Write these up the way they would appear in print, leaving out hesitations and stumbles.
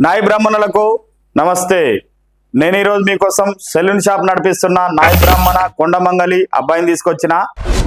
నాయి బ్రాహ్మణులకు నమస్తే. నేను ఈరోజు మీకోసం సెలూన్ షాప్ నడిపిస్తున్న నాయి బ్రాహ్మణ కొండమంగలి అబ్బాయిని తీసుకొచ్చిన.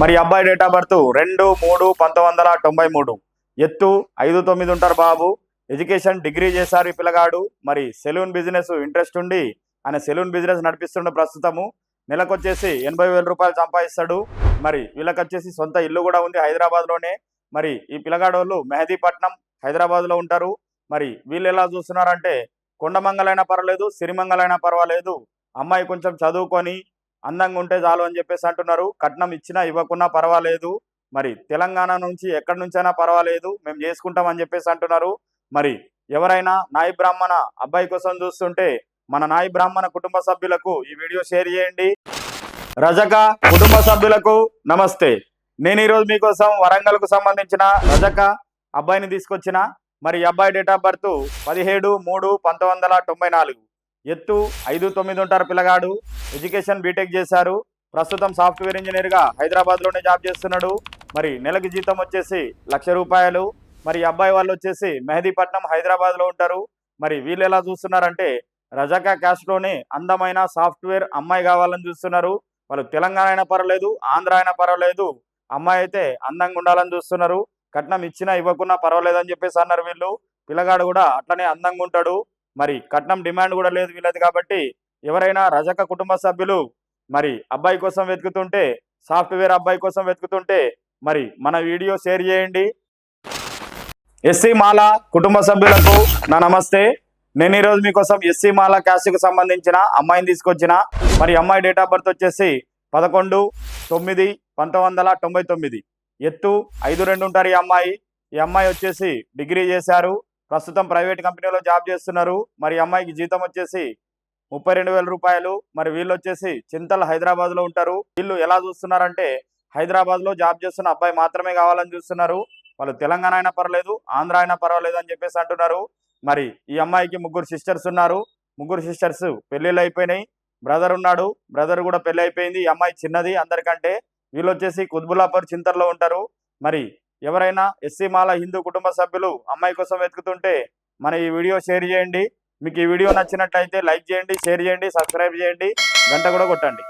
మరి అబ్బాయి డేట్ ఆఫ్ బర్త్ 2-3-1993, ఎత్తు 5'9" ఉంటారు బాబు. ఎడ్యుకేషన్ డిగ్రీ చేశారు ఈ పిల్లగాడు. మరి సెలూన్ బిజినెస్ ఇంట్రెస్ట్ ఉండి ఆయన సెలూన్ బిజినెస్ నడిపిస్తుండే. ప్రస్తుతము నెలకొచ్చేసి 80,000 రూపాయలు సంపాదిస్తాడు. మరి వీళ్ళకొచ్చేసి సొంత ఇల్లు కూడా ఉంది హైదరాబాద్లోనే. మరి ఈ పిల్లగాడు వాళ్ళు మెహదీపట్నం హైదరాబాద్లో ఉంటారు. మరి వీళ్ళు ఎలా చూస్తున్నారంటే కొండమంగలైనా పర్వాలేదు, సిరిమంగలైనా పర్వాలేదు, అమ్మాయి కొంచెం చదువుకొని అందంగా ఉంటే చాలు అని చెప్పేసి అంటున్నారు. కట్నం ఇచ్చినా ఇవ్వకున్నా పర్వాలేదు, మరి తెలంగాణ నుంచి ఎక్కడి నుంచైనా పర్వాలేదు, మేము చేసుకుంటామని చెప్పేసి అంటున్నారు. మరి ఎవరైనా నాయి బ్రాహ్మణ అబ్బాయి కోసం చూస్తుంటే మన నాయి బ్రాహ్మణ కుటుంబ సభ్యులకు ఈ వీడియో షేర్ చేయండి. రజక కుటుంబ సభ్యులకు నమస్తే. నేను ఈరోజు మీకోసం వరంగల్కు సంబంధించిన రజక అబ్బాయిని తీసుకొచ్చిన. మరి అబ్బాయి డేట్ ఆఫ్ బర్త్ 17-3-1994, ఎత్తు 5'9" ఉంటారు పిల్లగాడు. ఎడ్యుకేషన్ బీటెక్ చేశారు. ప్రస్తుతం సాఫ్ట్వేర్ ఇంజనీర్గా హైదరాబాద్లోనే జాబ్ చేస్తున్నాడు. మరి నెలకి జీతం వచ్చేసి 1,00,000 రూపాయలు. మరి అబ్బాయి వాళ్ళు వచ్చేసి మెహదీపట్నం హైదరాబాద్లో ఉంటారు. మరి వీళ్ళు ఎలా చూస్తున్నారంటే రజకా క్యాస్ట్లోనే అందమైన సాఫ్ట్వేర్ అమ్మాయి కావాలని చూస్తున్నారు. వాళ్ళు తెలంగాణ అయినా పర్వాలేదు, ఆంధ్ర అయినా పర్వాలేదు, అమ్మాయి అయితే అందంగా ఉండాలని చూస్తున్నారు. కట్నం ఇచ్చినా ఇవ్వకున్నా పర్వాలేదు అని చెప్పేసి అన్నారు వీళ్ళు. పిల్లగాడు కూడా అట్లనే అందంగా ఉంటాడు. మరి కట్నం డిమాండ్ కూడా లేదు వీళ్ళది. కాబట్టి ఎవరైనా రజక కుటుంబ సభ్యులు మరి అబ్బాయి కోసం వెతుకుతుంటే, సాఫ్ట్వేర్ అబ్బాయి కోసం వెతుకుతుంటే మరి మన వీడియో షేర్ చేయండి. ఎస్సీ మాల కుటుంబ సభ్యులకు నా నమస్తే. నేను ఈరోజు మీకోసం ఎస్సీ మాల క్యాస్ట్కి సంబంధించిన అమ్మాయిని తీసుకొచ్చిన. మరి అమ్మాయి డేట్ ఆఫ్ బర్త్ వచ్చేసి 11-9-1999, ఎత్తు 5'2" ఉంటారు ఈ అమ్మాయి. ఈ అమ్మాయి వచ్చేసి డిగ్రీ చేశారు. ప్రస్తుతం ప్రైవేట్ కంపెనీలో జాబ్ చేస్తున్నారు. మరి అమ్మాయికి జీతం వచ్చేసి 32,000 రూపాయలు. మరి వీళ్ళు వచ్చేసి చింతల్ హైదరాబాద్లో ఉంటారు. వీళ్ళు ఎలా చూస్తున్నారంటే హైదరాబాద్లో జాబ్ చేస్తున్న అబ్బాయి మాత్రమే కావాలని చూస్తున్నారు. వాళ్ళు తెలంగాణ అయినా పర్వాలేదు, ఆంధ్ర అయినా పర్వాలేదు అని చెప్పేసి అంటున్నారు. మరి ఈ అమ్మాయికి 3 సిస్టర్స్ ఉన్నారు. 3 సిస్టర్స్ పెళ్ళిళ్ళు అయిపోయినాయి. బ్రదర్ ఉన్నాడు, బ్రదర్ కూడా పెళ్ళి అయిపోయింది. ఈ అమ్మాయి చిన్నది అందరికంటే. వీళ్ళు వచ్చేసి కుత్బుల్లాపూర్ చింతల్లో ఉంటారు. మరి ఎవరైనా ఎస్సీ మాల హిందూ కుటుంబ సభ్యులు అమ్మాయి కోసం వెతుకుతుంటే మన ఈ వీడియో షేర్ చేయండి. మీకు ఈ వీడియో నచ్చినట్లయితే లైక్ చేయండి, షేర్ చేయండి, సబ్స్క్రైబ్ చేయండి, గంట కూడా కొట్టండి.